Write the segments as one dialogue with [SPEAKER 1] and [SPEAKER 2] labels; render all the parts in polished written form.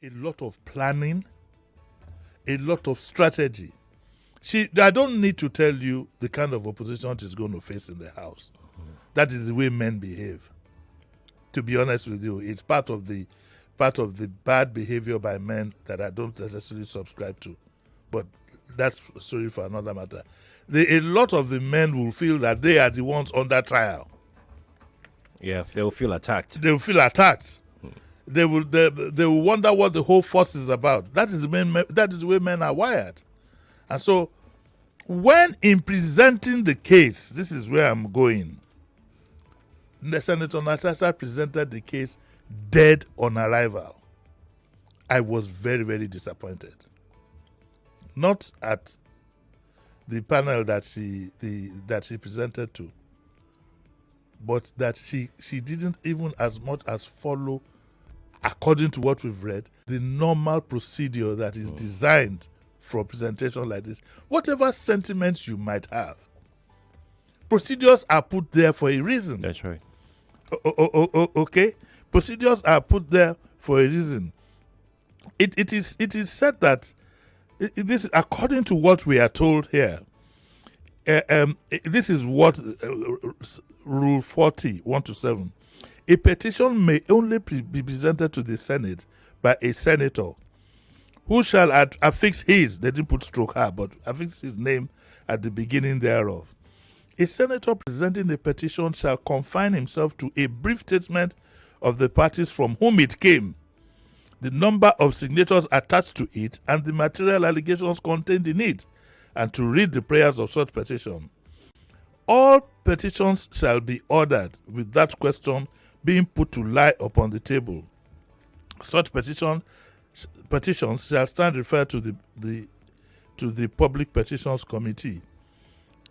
[SPEAKER 1] a lot of planning, a lot of strategy. I don't need to tell you the kind of opposition she's going to face in the House. That is the way men behave. To be honest with you, it's part of the bad behavior by men that I don't necessarily subscribe to. But that's a story for another matter. A lot of the men will feel that they are the ones under trial.
[SPEAKER 2] Yeah, they will feel attacked.
[SPEAKER 1] They will feel attacked. They will wonder what the whole force is about. That is the way men are wired. And so, when in presenting the case, this is where I'm going. Senator Natasha presented the case dead on arrival. I was very, very disappointed. Not at the panel that she presented to, but that she didn't even as much as follow, according to what we've read, the normal procedure that is designed for a presentation like this. Whatever sentiments you might have, procedures are put there for a reason.
[SPEAKER 2] That's right.
[SPEAKER 1] Okay? Procedures are put there for a reason. It is said that this, according to what we are told here, this is what Rule 40, 1-7. A petition may only be presented to the Senate by a senator who shall affix his, they didn't put stroke her, but affix his name at the beginning thereof. A senator presenting a petition shall confine himself to a brief statement of the parties from whom it came, the number of signatures attached to it, and the material allegations contained in it, and to read the prayers of such petition. All petitions shall be ordered with that question being put to lie upon the table. Such petitions shall stand referred to the Public Petitions Committee.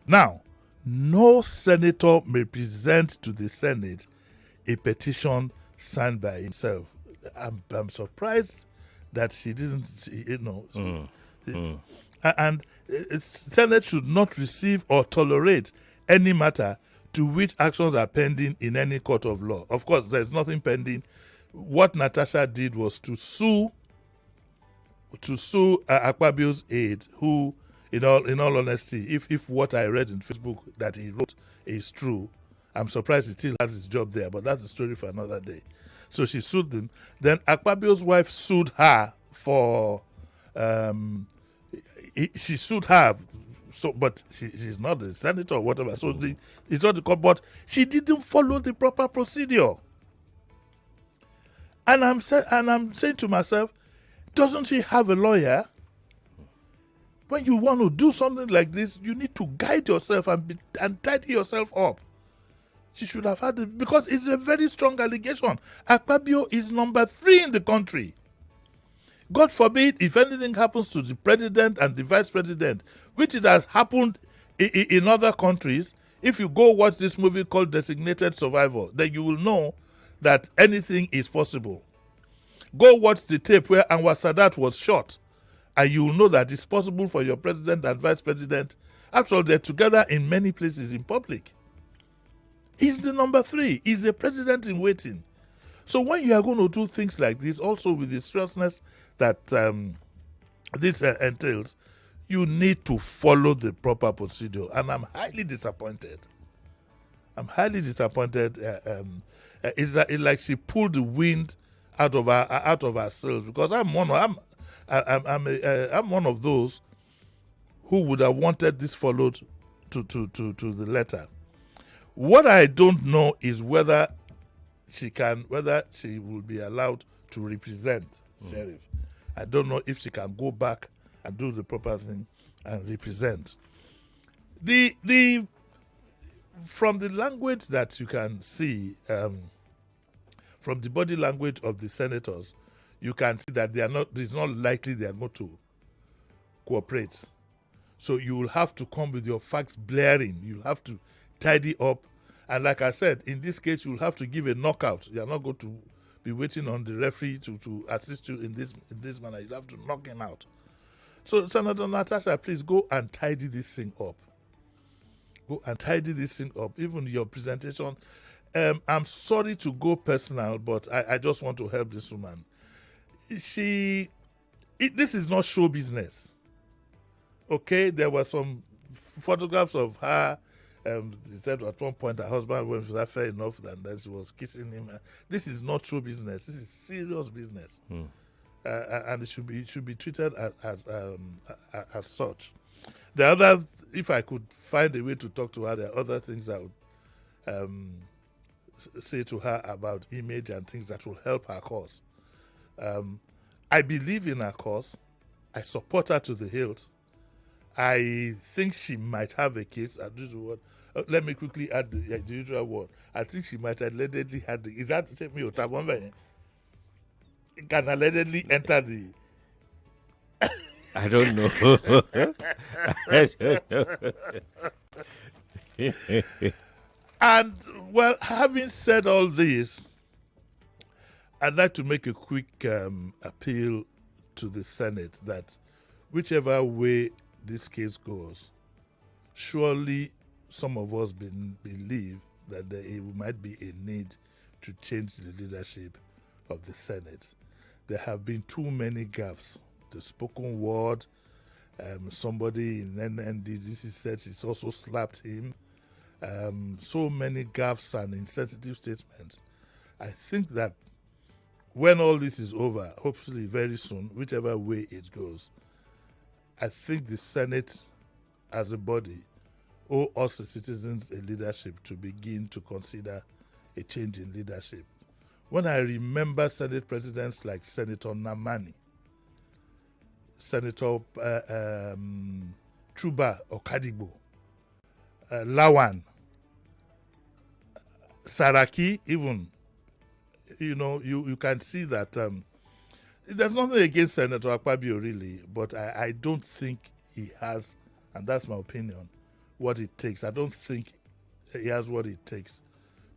[SPEAKER 1] Now, no senator may present to the Senate a petition signed by himself. I'm surprised that she didn't, and Senate should not receive or tolerate any matter to which actions are pending in any court of law. Of course, there's nothing pending. What Natasha did was to sue Akpabio's aide, who, in all honesty, if what I read in Facebook that he wrote is true, I'm surprised he still has his job there, but that's a story for another day. So she sued them. Then Akpabio's wife sued her for, she sued her, so, but she's not a senator or whatever. So it's not the court, but she didn't follow the proper procedure. And I'm saying to myself, doesn't she have a lawyer? When you want to do something like this, you need to guide yourself and tidy yourself up. She should have had it, because it's a very strong allegation. Akpabio is number 3 in the country. God forbid if anything happens to the president and the vice president, which it has happened in other countries. If you go watch this movie called Designated Survivor, then you will know that anything is possible. Go watch the tape where Anwar Sadat was shot, and you will know that it's possible for your president and vice president. After all, they're together in many places in public. He's the number 3. He's the president in waiting. So when you are going to do things like this, also with the seriousness that this entails, you need to follow the proper procedure. And I'm highly disappointed. It's like she pulled the wind out of our sails, because I'm one of those who would have wanted this followed to the letter. What I don't know is whether she will be allowed to represent Sheriff. I don't know if she can go back and do the proper thing and represent. From the language that you can see, from the body language of the senators, you can see that it's not likely they are going to cooperate. So you will have to come with your facts blaring. You'll have to tidy up. And like I said, in this case, you'll have to give a knockout. You're not going to be waiting on the referee to assist you in this manner. You'll have to knock him out. So, Senator Natasha, please go and tidy this thing up. Even your presentation. I'm sorry to go personal, but I just want to help this woman. this is not show business. Okay, there were some photographs of her. He said at one point her husband went for that fair enough, and then she was kissing him. This is not show business. This is serious business, and it should be treated as such. The other, if I could find a way to talk to her, there are other things I would say to her about image and things that will help her cause. I believe in her cause. I support her to the hilt. I think she might have a case. Let me quickly add the usual word. I think she might allegedly have the. Is that me or Tabombe? Can allegedly enter the.
[SPEAKER 2] I don't know. I don't know.
[SPEAKER 1] And, well, having said all this, I'd like to make a quick appeal to the Senate that whichever way this case goes, surely some of us believe that there might be a need to change the leadership of the Senate. There have been too many gaffes. The spoken word, somebody in NNDC said she's also slapped him. So many gaffes and insensitive statements. I think that when all this is over, hopefully very soon, whichever way it goes, I think the Senate as a body owe us the citizens a leadership to begin to consider a change in leadership. When I remember Senate presidents like Senator Namani, Senator Chuba Okadigbo, Lawan, Saraki, even, you can see that there's nothing against Senator Akpabio really, but I don't think he has, and that's my opinion, what it takes. I don't think he has what it takes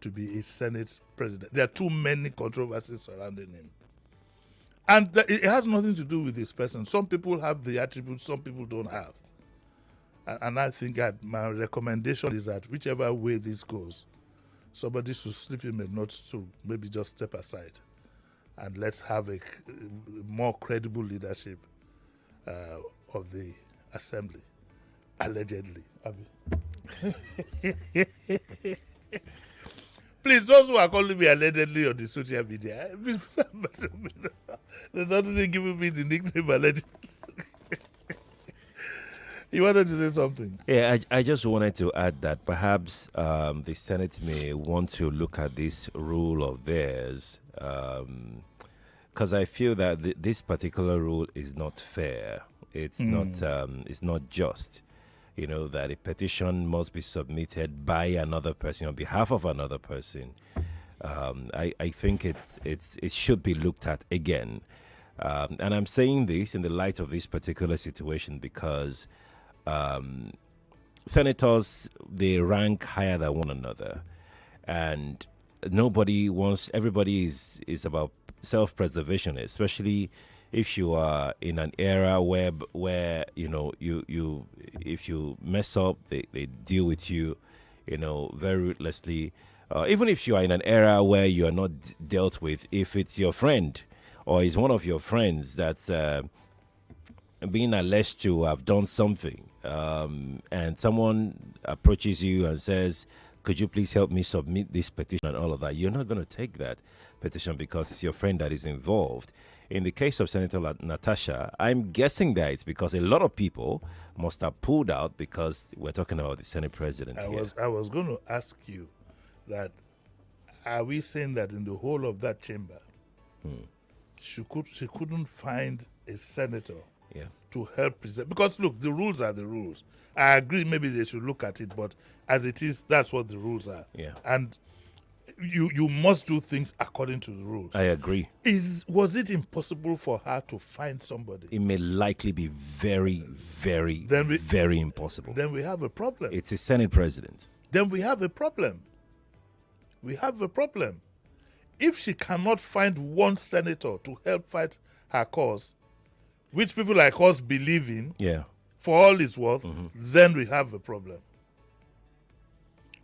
[SPEAKER 1] to be a Senate president. There are too many controversies surrounding him. And it has nothing to do with this person. Some people have the attributes, some people don't have. And I think that my recommendation is that whichever way this goes, somebody should slip him a note to maybe just step aside and let's have a more credible leadership of the assembly, allegedly. Please, those who are calling me allegedly on the social media, there's nothing giving me the nickname allegedly. You wanted to say something?
[SPEAKER 2] Yeah, I just wanted to add that perhaps the Senate may want to look at this rule of theirs, because I feel that this particular rule is not fair. It's not just. That a petition must be submitted by another person on behalf of another person. I think it should be looked at again. And I'm saying this in the light of this particular situation because senators, they rank higher than one another. And everybody is about self-preservation, especially if you are in an era where if you mess up, they deal with you, very ruthlessly. Even if you are in an era where you are not dealt with, if it's your friend or is one of your friends that's being alleged to have done something, and someone approaches you and says, could you please help me submit this petition and all of that, you're not going to take that petition because it's your friend that is involved. In the case of Senator Natasha, I'm guessing that it's because a lot of people must have pulled out because we're talking about the Senate president here.
[SPEAKER 1] I was going to ask you that, are we saying that in the whole of that chamber, she couldn't find a senator to help present? Because, look, the rules are the rules. I agree maybe they should look at it, but as it is, that's what the rules are.
[SPEAKER 2] Yeah.
[SPEAKER 1] And you must do things according to the rules.
[SPEAKER 2] I agree.
[SPEAKER 1] Was it impossible for her to find somebody?
[SPEAKER 2] It may likely be very, very, very impossible.
[SPEAKER 1] Then we have a problem.
[SPEAKER 2] It's a Senate president.
[SPEAKER 1] Then we have a problem. We have a problem. If she cannot find one senator to help fight her cause, which people like us believe in, for all it's worth, then we have a problem.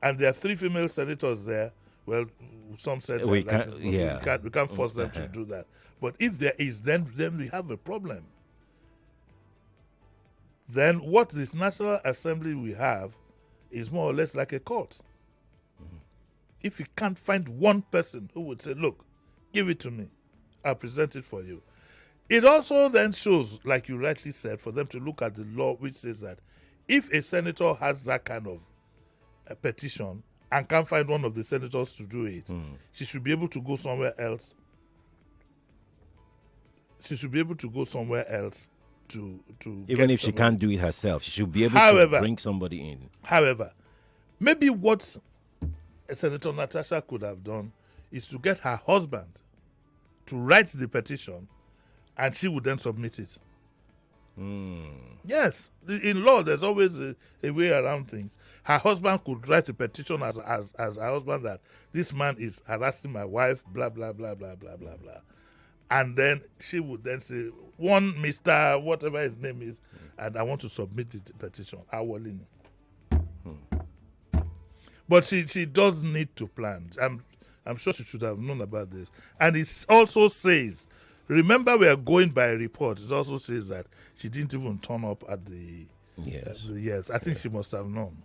[SPEAKER 1] And there are 3 female senators there. Well, some said
[SPEAKER 2] we can't
[SPEAKER 1] force them to do that. But if there is, then we have a problem. Then what this National Assembly we have is more or less like a cult. If you can't find one person who would say, look, give it to me, I'll present it for you. It also then shows, like you rightly said, for them to look at the law which says that if a senator has that kind of a petition and can't find one of the senators to do it, she should be able to go somewhere else. She should be able to go somewhere else to
[SPEAKER 2] even if she can't do it herself, she should be able to bring somebody in.
[SPEAKER 1] However, maybe what Senator Natasha could have done is to get her husband to write the petition, and she would then submit it. Yes, in law, there's always a way around things. Her husband could write a petition as her husband that this man is harassing my wife, blah, blah, blah, blah, blah, blah, blah. And then she would then say, one Mr. whatever his name is, and I want to submit the petition. Awolini. But she does need to plan. I'm sure she should have known about this. And it also says, remember we are going by a report. It also says that she didn't even turn up at the... Yes. I think she must have known.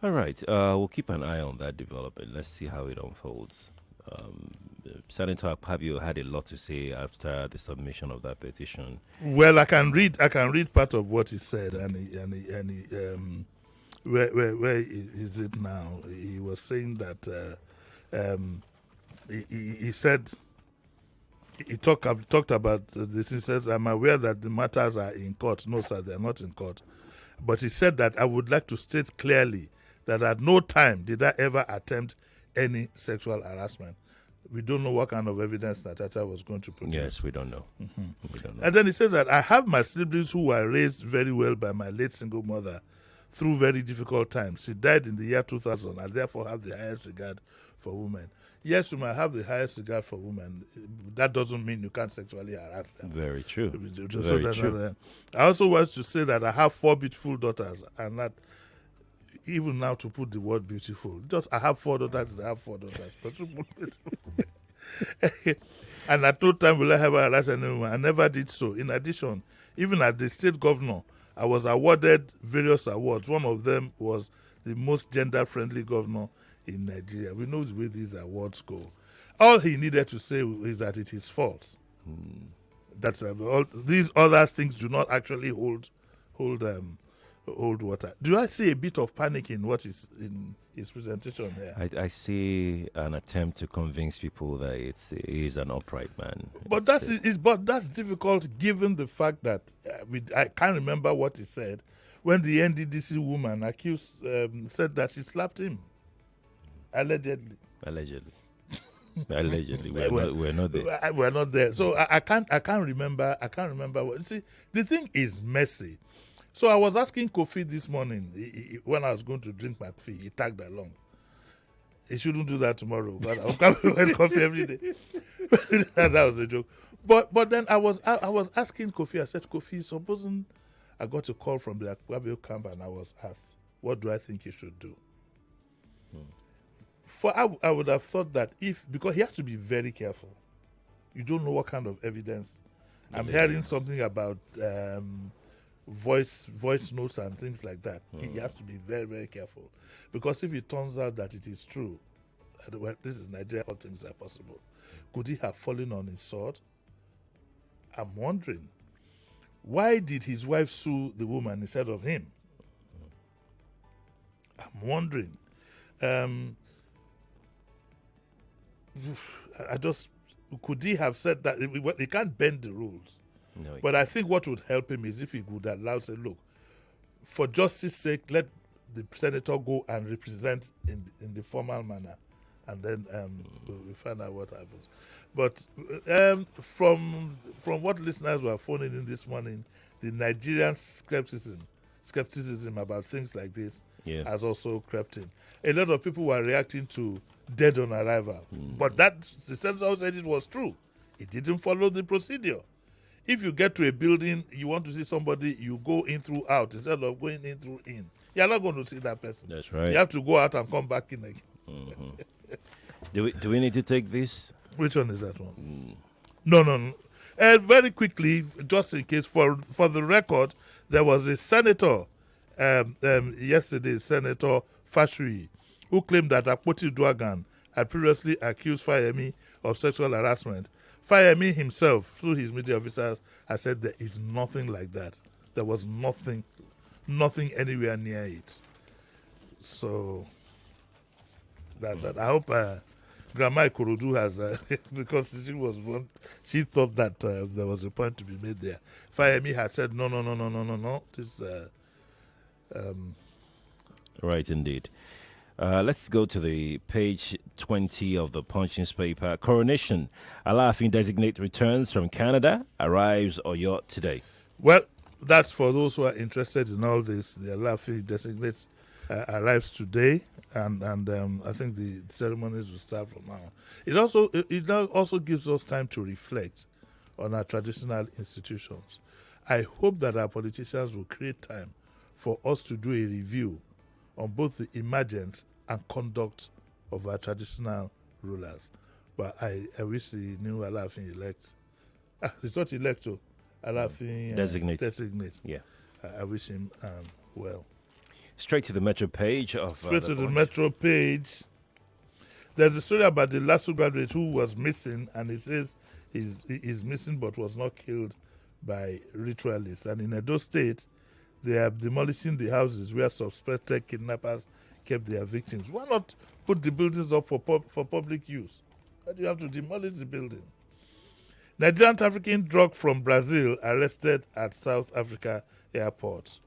[SPEAKER 2] All right. We'll keep an eye on that development. Let's see how it unfolds. Senator, have you had a lot to say after the submission of that petition?
[SPEAKER 1] Well, I can read part of what he said, and where is it now? He was saying that he said he talked about this. He says, "I'm aware that the matters are in court." No, sir, they are not in court. But he said that I would like to state clearly that at no time did I ever attempt any sexual harassment. We don't know what kind of evidence Natasha was going to produce.
[SPEAKER 2] Yes, we don't know. We don't know.
[SPEAKER 1] And then he says that I have my siblings who were raised very well by my late single mother through very difficult times. She died in the year 2000. I therefore have the highest regard for women. Yes, you might have the highest regard for women. That doesn't mean you can't sexually harass them.
[SPEAKER 2] Very true.
[SPEAKER 1] Very true. I also want to say that I have 4 beautiful daughters, and that even now to put the word beautiful, just I have 4 daughters. I have 4 daughters. And at no time will I ever harass anyone. I never did so. In addition, even as the state governor, I was awarded various awards. One of them was the most gender-friendly governor in Nigeria. We know the way these awards go. All he needed to say is that it is false. That's all. These other things do not actually hold water. Do I see a bit of panic in what is in his presentation here?
[SPEAKER 2] I see an attempt to convince people that he's an upright man.
[SPEAKER 1] But that's difficult given the fact that I can't remember what he said when the NDDC woman accused said that she slapped him. Allegedly. Allegedly.
[SPEAKER 2] We're not there.
[SPEAKER 1] We're not there. So I can't remember. I can't remember what. See, the thing is messy. So I was asking Kofi this morning when I was going to drink my coffee. He tagged along. He shouldn't do that tomorrow. But I'll come with coffee every day. That was a joke. But then I was asking Kofi. I said, Kofi, supposing I got a call from the Akwabio camp and I was asked, what do I think you should do? I would have thought that because he has to be very careful. You don't know what kind of evidence. I'm hearing something about voice notes and things like that. He has to be very, very careful. Because if it turns out that it is true, this is Nigeria, all things are possible. Could he have fallen on his sword? I'm wondering. Why did his wife sue the woman instead of him? I'm wondering. Could he have said that? He can't bend the rules.
[SPEAKER 2] No,
[SPEAKER 1] but I think what would help him is if he would allow, say, look, for justice sake, let the senator go and represent in the formal manner, and then we'll find out what happens. But from what listeners were phoning in this morning, the Nigerian skepticism about things like this has also crept in. A lot of people were reacting to dead on arrival, but the senator said it was true. It didn't follow the procedure. If you get to a building, you want to see somebody, you go in through out instead of going in through in. You're not going to see that person.
[SPEAKER 2] That's right.
[SPEAKER 1] You have to go out and come back in again.
[SPEAKER 2] Do we need to take this?
[SPEAKER 1] Which one is that one? No. Very quickly, just in case, for the record, there was a senator yesterday, Senator Fashui, who claimed that Akpoti Duagan had previously accused Fayemi of sexual harassment. Fayemi himself, through his media officers, has said there is nothing like that. There was nothing anywhere near it. So that's that. I hope Grandma Ikorodu has, because she thought that there was a point to be made there. Fayemi had said no. This.
[SPEAKER 2] Right, indeed. Let's go to the page 20 of the Punch newspaper. Coronation. Alaafin designate returns from Canada, arrives Oyo today.
[SPEAKER 1] Well, that's for those who are interested in all this. The Alaafin designate arrives today, and I think the ceremonies will start from now. It also gives us time to reflect on our traditional institutions. I hope that our politicians will create time for us to do a review on both the emergence and conduct of our traditional rulers. But I wish the new Alaafin elect, it's not elect, Alaafin designate.
[SPEAKER 2] Yeah.
[SPEAKER 1] I wish him well.
[SPEAKER 2] Straight to the Metro page of
[SPEAKER 1] Straight to the Metro page. There's a story about the LASU graduate who was missing, and it says he's missing but was not killed by ritualists. And in Edo State, they are demolishing the houses where suspected kidnappers kept their victims. Why not put the buildings up for public use? Why do you have to demolish the building? Nigerian trafficking drug from Brazil arrested at South Africa airport.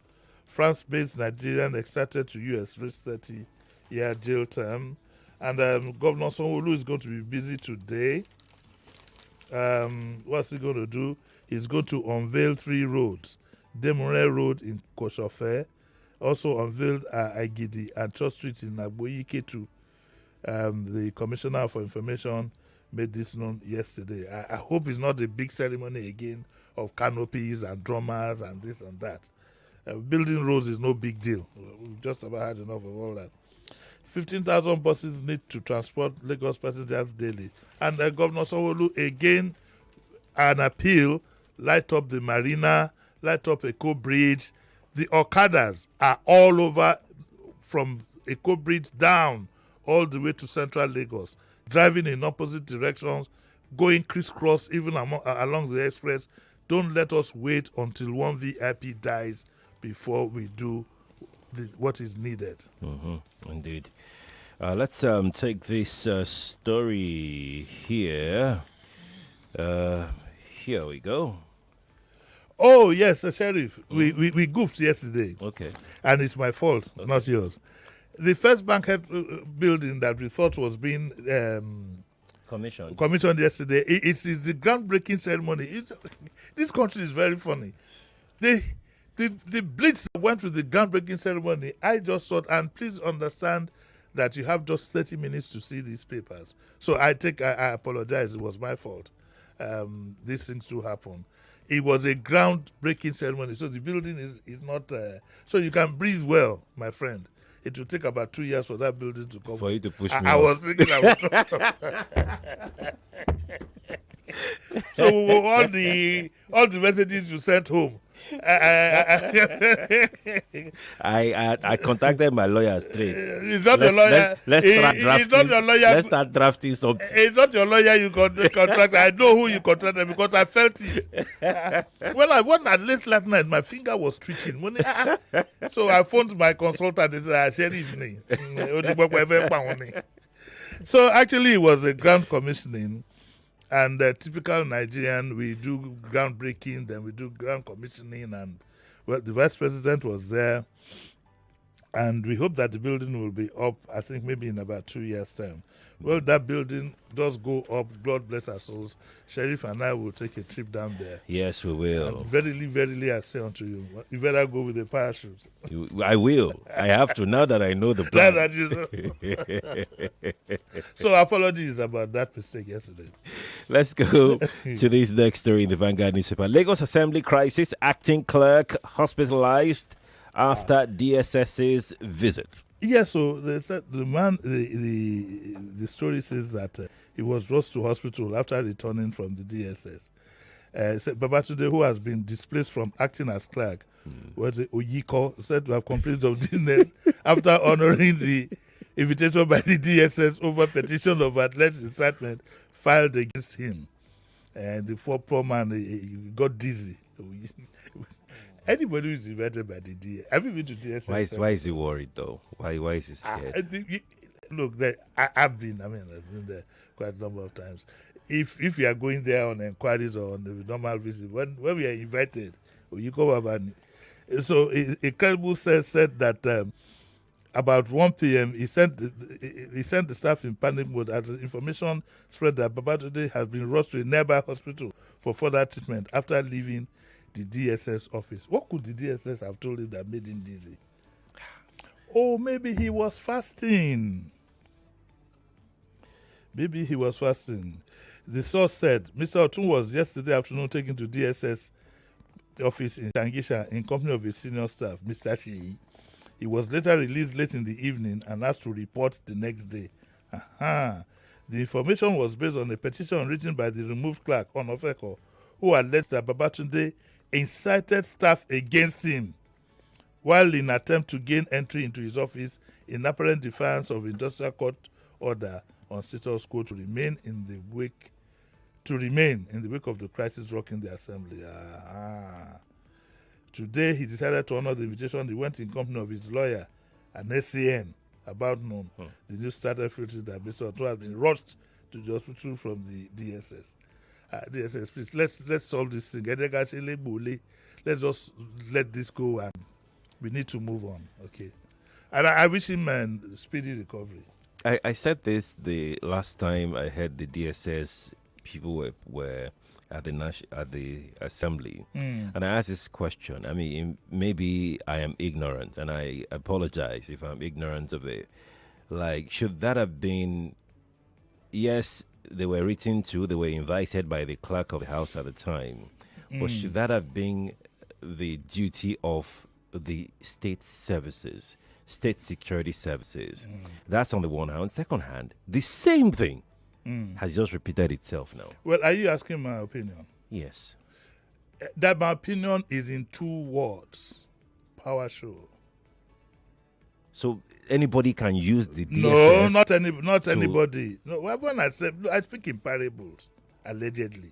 [SPEAKER 1] France-based Nigerian extracted to U.S. risk 30-year jail term. And Governor Sanwo-Olu is going to be busy today. What's he going to do? He's going to unveil 3 roads. Demure Road in Koshofe, also unveiled Agidi and Church Street in Agboyiketu. The Commissioner for Information made this known yesterday. I hope it's not a big ceremony again of canopies and drummers and this and that. Building roads is no big deal. We've just about had enough of all that. 15,000 buses need to transport Lagos passengers daily. And Governor Sanwo-Olu, again, an appeal, light up the marina, light up Eko Bridge. The Okadas are all over from Eko Bridge down all the way to central Lagos, driving in opposite directions, going crisscross even along the express. Don't let us wait until one VIP dies before we do what is needed.
[SPEAKER 2] Indeed. Let's take this story here. Here we go.
[SPEAKER 1] Oh, yes, Sheriff. We goofed yesterday.
[SPEAKER 2] Okay.
[SPEAKER 1] And it's my fault, not yours. The First Bank head building that we thought was being commissioned yesterday, it's the groundbreaking ceremony. This country is very funny. The blitz that went through the groundbreaking ceremony, I just thought, and please understand that you have just 30 minutes to see these papers. So I apologize. It was my fault. These things do happen. It was a groundbreaking ceremony, so the building is not... so you can breathe well, my friend. It will take about 2 years for that building to come.
[SPEAKER 2] For you to push me
[SPEAKER 1] I was thinking... So all the messages you sent home,
[SPEAKER 2] I contacted my lawyer straight.
[SPEAKER 1] It's not your lawyer.
[SPEAKER 2] Let's start drafting something.
[SPEAKER 1] It's not your lawyer you contract. I know who you contracted because I felt it. Well, I won at least last night. My finger was twitching. So I phoned my consultant and said, "Share evening." So actually, it was a ground commissioning. And typical Nigerian, we do groundbreaking, then we do ground commissioning, and well, the vice president was there, and we hope that the building will be up, I think maybe in about 2 years' time. Well, that building does go up, God bless our souls. Sheriff and I will take a trip down there.
[SPEAKER 2] Yes, we will.
[SPEAKER 1] And verily, I say unto you, you better go with the parachute.
[SPEAKER 2] I will. I have to, now that I know the plan.
[SPEAKER 1] Now that you know. So apologies about that mistake yesterday.
[SPEAKER 2] Let's go to this next story in the Vanguard newspaper. Lagos Assembly crisis, acting clerk hospitalized after DSS's visit.
[SPEAKER 1] Yes, so they said the man, the story says that he was rushed to hospital after returning from the DSS. Said Babatunde, who has been displaced from acting as clerk, where the Oyiko said to have completed of business after honoring the invitation by the DSS over petition of alleged incitement filed against him. And the poor man he got dizzy. Anybody who is invited by the DSS, have you been to DSS?
[SPEAKER 2] Why is he worried though? Why is he scared?
[SPEAKER 1] I think, look, I've been there quite a number of times. If you are going there on inquiries or on the normal visit, when we are invited, you come up and so a credible said that about 1 p.m. he sent the staff in panic mode as the information spread that Babatunde has been rushed to a nearby hospital for further treatment after leaving the DSS office. What could the DSS have told him that made him dizzy? Oh, maybe he was fasting. The source said Mr. Otun was yesterday afternoon taken to DSS office in Tangisha in company of his senior staff, Mr. Shei. He was later released late in the evening and asked to report the next day. The information was based on a petition written by the removed clerk, Onofeko, who alleged that Babatunde incited staff against him while in attempt to gain entry into his office in apparent defiance of industrial court order on status quo to remain in the wake of the crisis rocking the assembly. Today he decided to honor the invitation. He went in company of his lawyer, an SAN, about noon. The news started filtering that Mr. Otun has been rushed to the hospital from the DSS. DSS, please, let's solve this thing. Let's just let this go and we need to move on. Okay. And I wish him a speedy recovery.
[SPEAKER 2] I said this the last time I heard the DSS people were at the assembly, and I asked this question. I mean, maybe I am ignorant, and I apologize if I'm ignorant of it. Like, should that have been? Yes, they were written to. They were invited by the clerk of the house at the time, but should that have been the duty of the state services, state security services? That's on the one hand. On the second hand, the same thing has just repeated itself now.
[SPEAKER 1] Well, are you asking my opinion?
[SPEAKER 2] Yes.
[SPEAKER 1] That my opinion is in 2 words: power show.
[SPEAKER 2] So anybody can use the DSS?
[SPEAKER 1] No, not anybody. No, when I speak in parables, allegedly.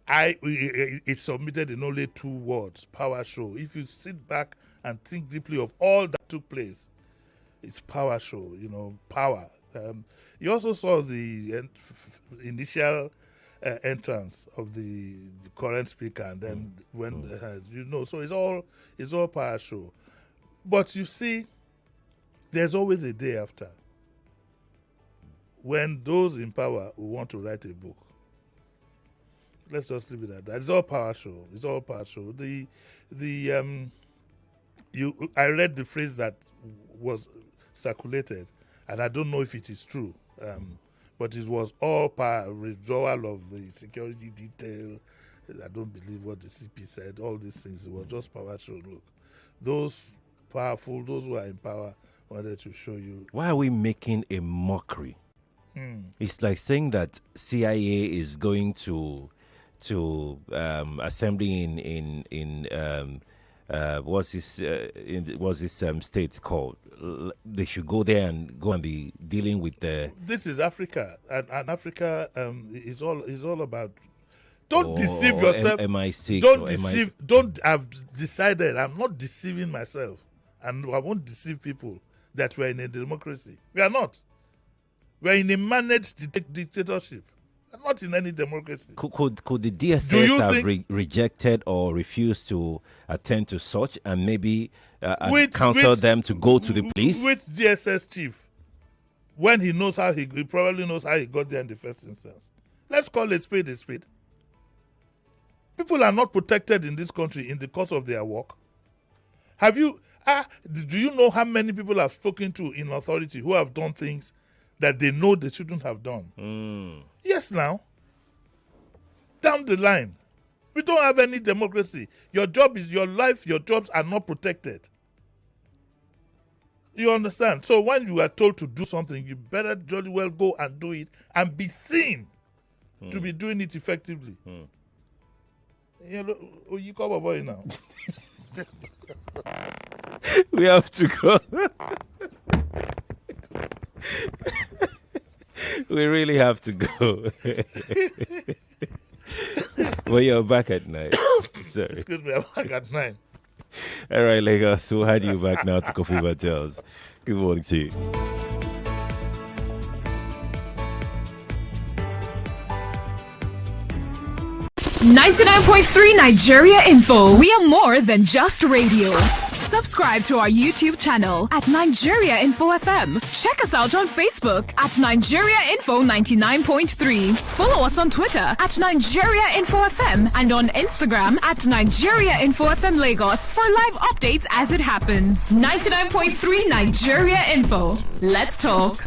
[SPEAKER 1] It's submitted in only 2 words: power show. If you sit back and think deeply of all that took place, it's power show. Power. You also saw the initial entrance of the current speaker, and then so it's all power show. But you see, there's always a day after when those in power will want to write a book. Let's just leave it at that. It's all power show. It's all power show. I read the phrase that was circulated, and I don't know if it is true, but it was all power, withdrawal of the security detail. I don't believe what the CP said. All these things, it was just power show. Look, those powerful, those who are in power, wanted to show you.
[SPEAKER 2] Why are we making a mockery? It's like saying that CIA is going to assembly in what's this state called? They should go there and be dealing with the.
[SPEAKER 1] This is Africa, and Africa is all about. Don't deceive yourself.
[SPEAKER 2] MI6.
[SPEAKER 1] Don't deceive. Don't have decided. I'm not deceiving myself, and I won't deceive people that we're in a democracy. We are not. We're in a managed dictatorship. Not in any democracy.
[SPEAKER 2] Could the DSS have rejected or refused to attend to such, and maybe counsel them to go to the police?
[SPEAKER 1] With DSS chief, when he probably knows how he got there in the first instance. Let's call a spade a spade. People are not protected in this country in the course of their work. Do you know how many people I've spoken to in authority who have done things that they know they shouldn't have done? Yes, now. Down the line. We don't have any democracy. Your job is your life, your jobs are not protected. You understand? So when you are told to do something, you better jolly well go and do it and be seen to be doing it effectively. You know, you come boy now.
[SPEAKER 2] We have to go. We really have to go. Well, you're back at 9. Sorry.
[SPEAKER 1] Excuse me, I'm back at 9.
[SPEAKER 2] All right, Lagos. We'll hand you back now to Coffee Bartels. Good morning to you.
[SPEAKER 3] 99.3 Nigeria Info. We are more than just radio. Subscribe to our YouTube channel at Nigeria Info FM. Check us out on Facebook at Nigeria Info 99.3. Follow us on Twitter at Nigeria Info FM and on Instagram at Nigeria Info FM Lagos for live updates as it happens. 99.3 Nigeria Info. Let's talk.